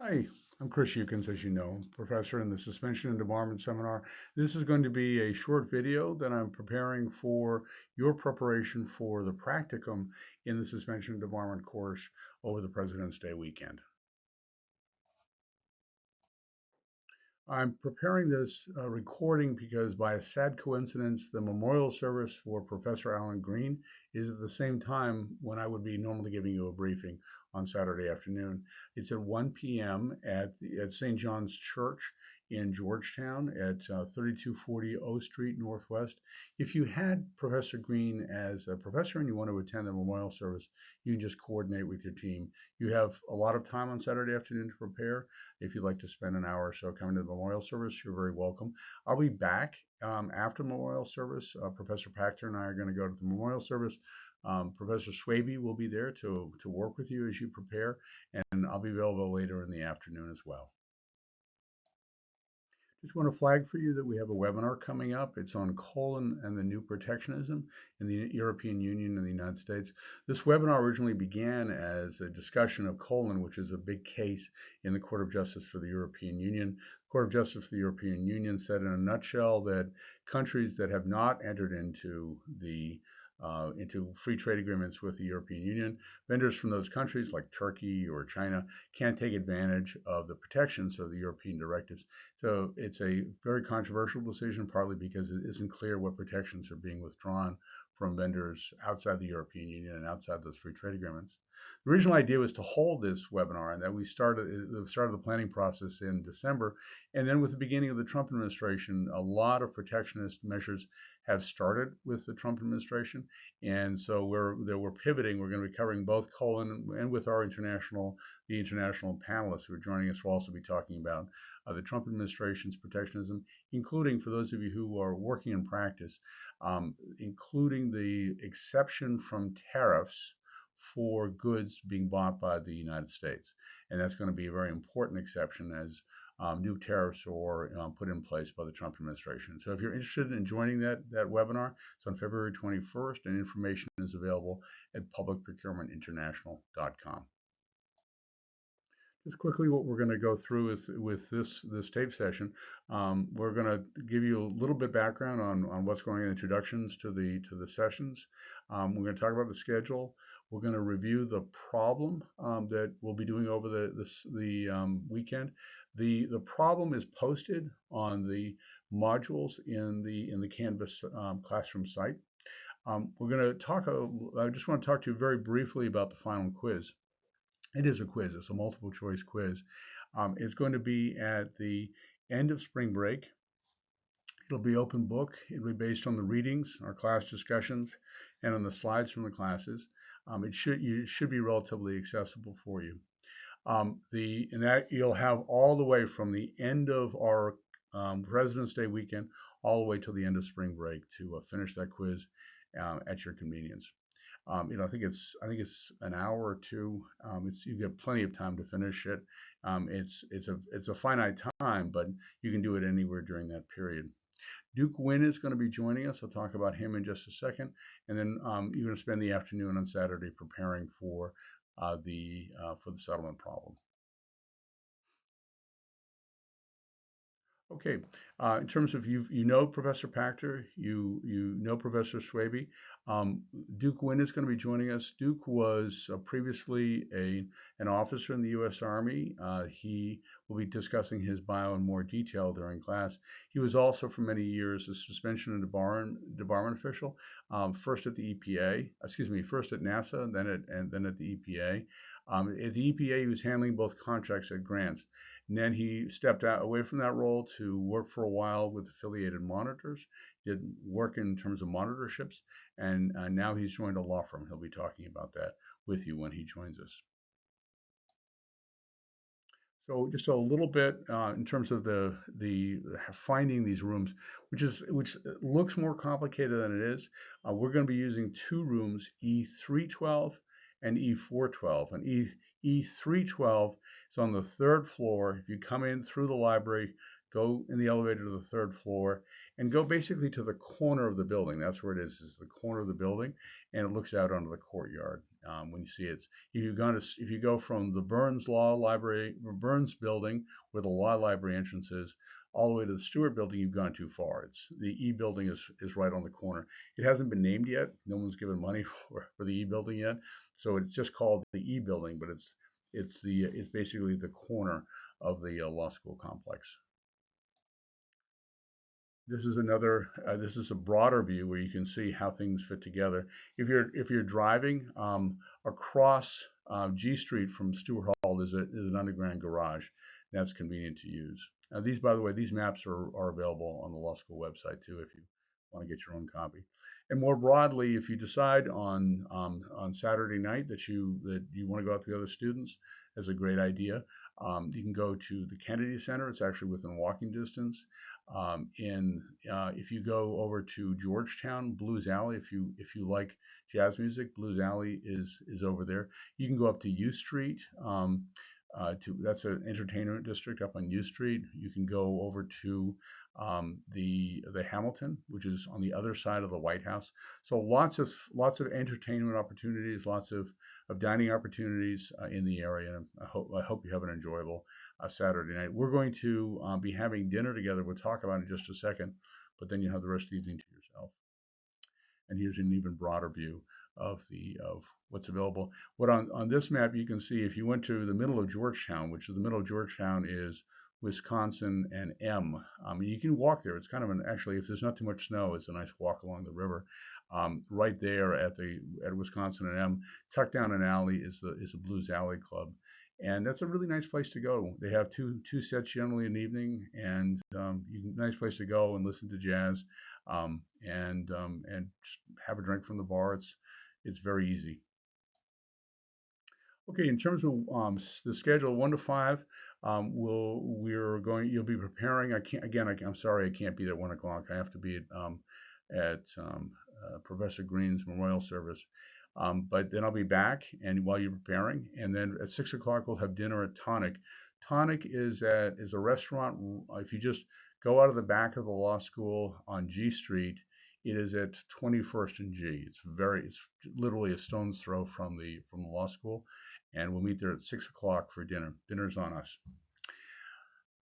Hi, I'm Chris Yukins, as you know, professor in the Suspension and Debarment Seminar. This is going to be a short video that I'm preparing for your preparation for the practicum in the Suspension and Debarment course over the President's Day weekend. I'm preparing this recording because, by a sad coincidence, the memorial service for Professor Alan Green is at the same time when I would be normally giving you a briefing on Saturday afternoon. It's at 1 p.m. at St. John's Church in Georgetown at 3240 O Street Northwest. If you had Professor Green as a professor and you want to attend the memorial service, you can just coordinate with your team. You have a lot of time on Saturday afternoon to prepare. If you'd like to spend an hour or so coming to the memorial service, you're very welcome. I'll be back after the memorial service. Professor Pachter and I are going to go to the memorial service. Professor Swaby will be there to work with you as you prepare, and I'll be available later in the afternoon as well. Just want to flag for you that we have a webinar coming up. It's on colon and the new protectionism in the European Union and the United States. This webinar originally began as a discussion of colon, which is a big case in the Court of Justice for the European Union. The Court of Justice for the European Union said in a nutshell that countries that have not entered into free trade agreements with the European Union, vendors from those countries like Turkey or China can't take advantage of the protections of the European directives. So it's a very controversial decision, partly because it isn't clear what protections are being withdrawn from vendors outside the European Union and outside those free trade agreements. The original idea was to hold this webinar, and that we started the planning process in December. And then with the beginning of the Trump administration, a lot of protectionist measures have started with the Trump administration. And so we're pivoting. We're going to be covering both colon and with the international panelists who are joining us. We'll also be talking about the Trump administration's protectionism, including, for those of you who are working in practice, including the exception from tariffs for goods being bought by the United States. And that's going to be a very important exception as new tariffs are put in place by the Trump administration. So if you're interested in joining that webinar, it's on February 21st, and information is available at publicprocurementinternational.com. Just quickly, what we're going to go through is with this tape session. We're going to give you a little bit background on what's going on, introductions to the sessions. We're going to talk about the schedule. We're going to review the problem that we'll be doing over the weekend. The problem is posted on the modules in the Canvas classroom site. We're going to talk. I just want to talk to you very briefly about the final quiz. It is a quiz. It's a multiple choice quiz. It's going to be at the end of spring break. It'll be open book. It'll be based on the readings, our class discussions, and on the slides from the classes. It should be relatively accessible for you. And that you'll have all the way from the end of our President's Day weekend all the way till the end of spring break to finish that quiz at your convenience. I think it's an hour or two. You get plenty of time to finish it. It's a finite time, but you can do it anywhere during that period. Duke Wynn is going to be joining us. I'll talk about him in just a second, and then you're going to spend the afternoon on Saturday preparing for the settlement problem. Okay, in terms of you know Professor Pachter, you know Professor Swaby. Duke Wynn is going to be joining us. Duke was previously an officer in the U.S. Army. He will be discussing his bio in more detail during class. He was also for many years a suspension and debarment official, first at the EPA, first at NASA, and then at the EPA. At the EPA, he was handling both contracts and grants. And then he stepped away from that role to work for a while with affiliated monitors, did work in terms of monitorships, and now he's joined a law firm. He'll be talking about that with you when he joins us. So just a little bit in terms of the finding these rooms, which looks more complicated than it is. We're going to be using two rooms, E312 and E412. And E312 is on the third floor. If you come in through the library, go in the elevator to the third floor, and go basically to the corner of the building. That's where it is the corner of the building, and it looks out onto the courtyard. When you see it, if you go from the Burns building, where the law library entrance is, all the way to the Stewart building, you've gone too far. It's the E building is right on the corner. It hasn't been named yet. No one's given money for the E building yet, so it's just called the E building, but it's basically the corner of the law school complex. This is a broader view where you can see how things fit together. If you're driving across G Street from Stewart Hall, there's an underground garage. That's convenient to use. These, by the way, these maps are available on the law school website too, if you want to get your own copy. And more broadly, if you decide on Saturday night that you want to go out with the other students, that's a great idea. You can go to the Kennedy Center. It's actually within walking distance. If you go over to Georgetown, Blues Alley, if you like jazz music, Blues Alley is over there. You can go up to U Street. That's an entertainment district up on U Street. You can go over to the Hamilton, which is on the other side of the White House. So lots of entertainment opportunities, lots of dining opportunities in the area. I hope you have an enjoyable Saturday night. We're going to be having dinner together. We'll talk about it in just a second, but then you have the rest of the evening to yourself. And here's an even broader view of what's available. What on this map you can see, if you went to the middle of Georgetown, which is the middle of Georgetown is Wisconsin and M. You can walk there. It's kind of actually, if there's not too much snow, it's a nice walk along the river. Right there at Wisconsin and M, tucked down an alley is the Blues Alley Club, and that's a really nice place to go. They have two sets generally in the evening, and nice place to go and listen to jazz, and just have a drink from the bar. It's very easy. Okay, in terms of the schedule, 1 to 5, you'll be preparing. I'm sorry, I can't be there at 1 o'clock. I have to be at Professor Green's memorial service. But then I'll be back, and while you're preparing, and then at 6 o'clock we'll have dinner at Tonic. Tonic is a restaurant. If you just go out of the back of the law school on G Street, it is at 21st and G. It's literally a stone's throw from the law school, and we'll meet there at 6 o'clock for dinner. Dinner's on us.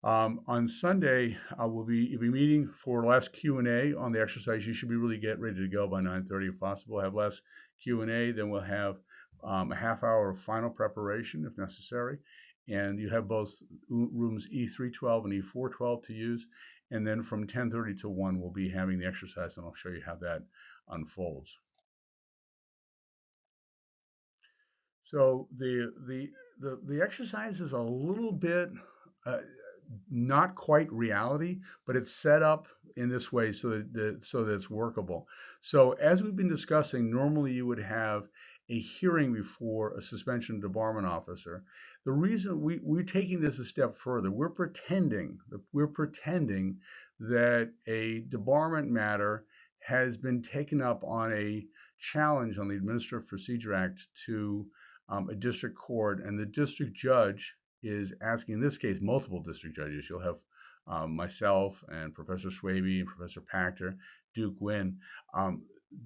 On Sunday, you'll be meeting for last Q&A on the exercise. You should be really get ready to go by 9:30 if possible. We'll have less Q&A, then we'll have a half hour of final preparation if necessary. And you have both rooms E312 and E412 to use. And then from 10:30 to 1, we'll be having the exercise, and I'll show you how that unfolds. So the exercise is a little bit not quite reality, but it's set up in this way so that it's workable. So as we've been discussing, normally you would have a hearing before a suspension debarment officer. The reason we're taking this a step further, we're pretending that a debarment matter has been taken up on a challenge on the Administrative Procedure Act to a district court, and the district judge is asking, in this case, multiple district judges. You'll have myself and Professor Swaby and Professor Pachter, Duke Wynn.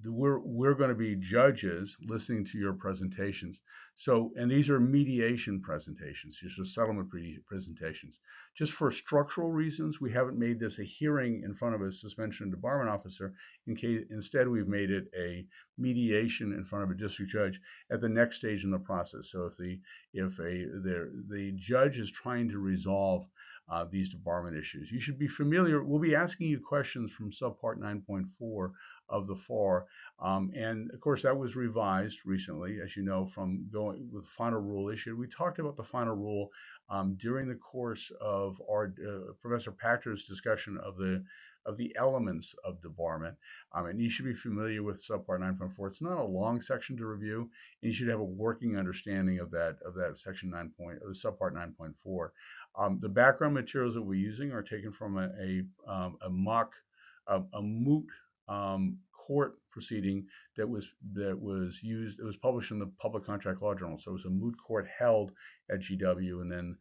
We're going to be judges listening to your presentations. So, and these are mediation presentations, these are settlement presentations. Just for structural reasons, we haven't made this a hearing in front of a suspension and debarment officer. Instead, we've made it a mediation in front of a district judge at the next stage in the process. So if the judge is trying to resolve these debarment issues, you should be familiar. We'll be asking you questions from subpart 9.4 of the FAR, and of course that was revised recently, as you know, from going with the final rule issued. We talked about the final rule during the course of our Professor Pachter's discussion of the elements of debarment, and you should be familiar with subpart 9.4. It's not a long section to review, and you should have a working understanding of that section 9. Of the subpart 9.4. The background materials that we're using are taken from a moot court proceeding that was used. It was published in the Public Contract Law Journal, so it was a moot court held at GW, and then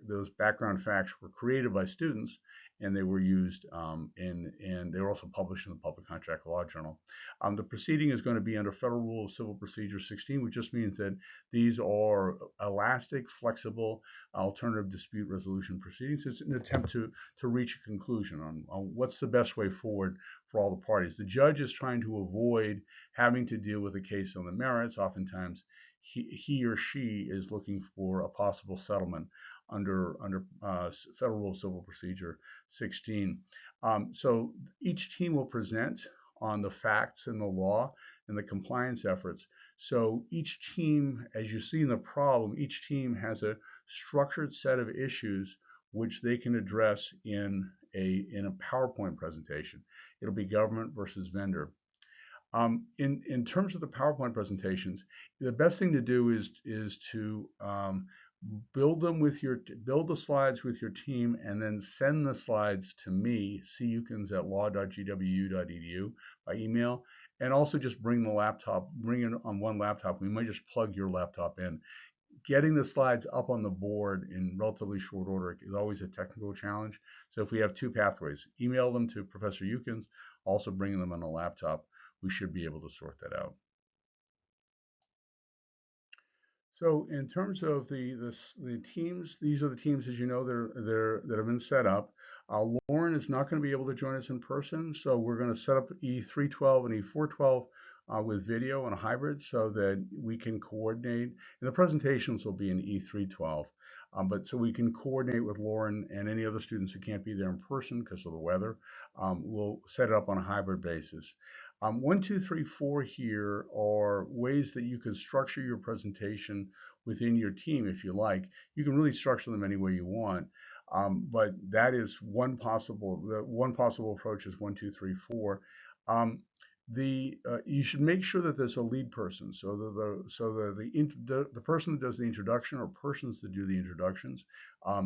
those background facts were created by students, and they were used and they were also published in the Public Contract Law Journal. The proceeding is going to be under Federal Rule of Civil Procedure 16, which just means that these are elastic, flexible, alternative dispute resolution proceedings. It's an attempt to reach a conclusion on what's the best way forward for all the parties. The judge is trying to avoid having to deal with a case on the merits. Oftentimes, he or she is looking for a possible settlement under Federal Rule of Civil Procedure 16. So each team will present on the facts and the law and the compliance efforts. So each team, as you see in the problem, each team has a structured set of issues which they can address in a PowerPoint presentation. It'll be government versus vendor. In terms of the PowerPoint presentations, the best thing to do is to build the slides with your team, and then send the slides to me, Yukins@law.gwu.edu, by email, and also just bring it on one laptop. We might just plug your laptop in. Getting the slides up on the board in relatively short order is always a technical challenge. So if we have two pathways, email them to Professor Yukins, also bringing them on a laptop, we should be able to sort that out. So in terms of the teams, these are the teams, as you know, that have been set up. Lauren is not going to be able to join us in person, so we're going to set up E312 and E412 with video and a hybrid so that we can coordinate. And the presentations will be in E312. But so we can coordinate with Lauren and any other students who can't be there in person because of the weather. We'll set it up on a hybrid basis. 1, 2, 3, 4 here are ways that you can structure your presentation within your team if you like. You can really structure them any way you want. But that is one possible approach is 1, 2, 3, 4. You should make sure that there's a lead person, so the person that does the introduction, or persons that do the introductions,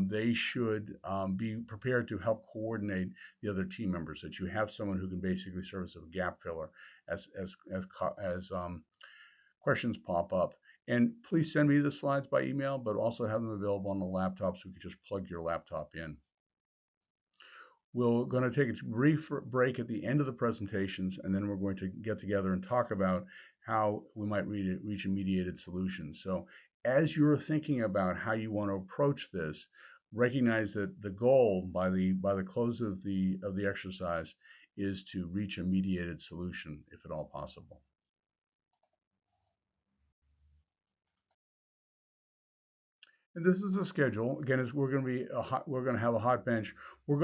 they should be prepared to help coordinate the other team members. That you have someone who can basically serve as a gap filler as questions pop up. And please send me the slides by email, but also have them available on the laptop so you can just plug your laptop in. We're going to take a brief break at the end of the presentations, and then we're going to get together and talk about how we might reach a mediated solution. So as you're thinking about how you want to approach this, recognize that the goal by the close of the exercise is to reach a mediated solution, if at all possible. And this is the schedule. Again, we're going to have a hot bench. We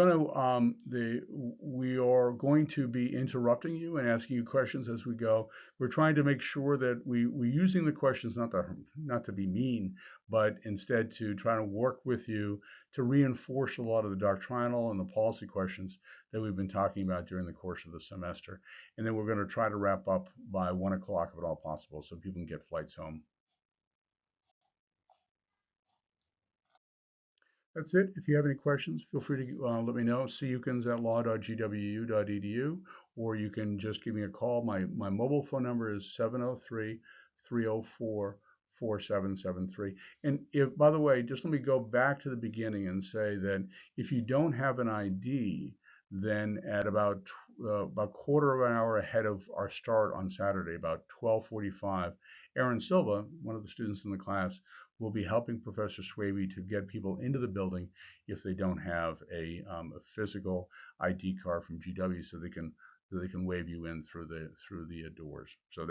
are going to be interrupting you and asking you questions as we go. We're trying to make sure that we're using the questions not to be mean, but instead to try to work with you to reinforce a lot of the doctrinal and the policy questions that we've been talking about during the course of the semester. And then we're going to try to wrap up by 1 o'clock if at all possible, so people can get flights home. That's it. If you have any questions, feel free to let me know. Yukins@law.gwu.edu, or you can just give me a call. My mobile phone number is 703-304-4773. And if, by the way, just let me go back to the beginning and say that if you don't have an ID, then at about quarter of an hour ahead of our start on Saturday, about 12:45, Aaron Silva, one of the students in the class, will be helping Professor Swaby to get people into the building if they don't have a physical ID card from GW, so they can wave you in through the doors. So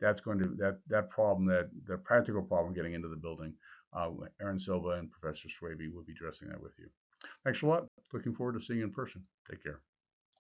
that's going to that problem, the practical problem getting into the building, Aaron Silva and Professor Swaby will be addressing that with you. Thanks a lot. Looking forward to seeing you in person. Take care.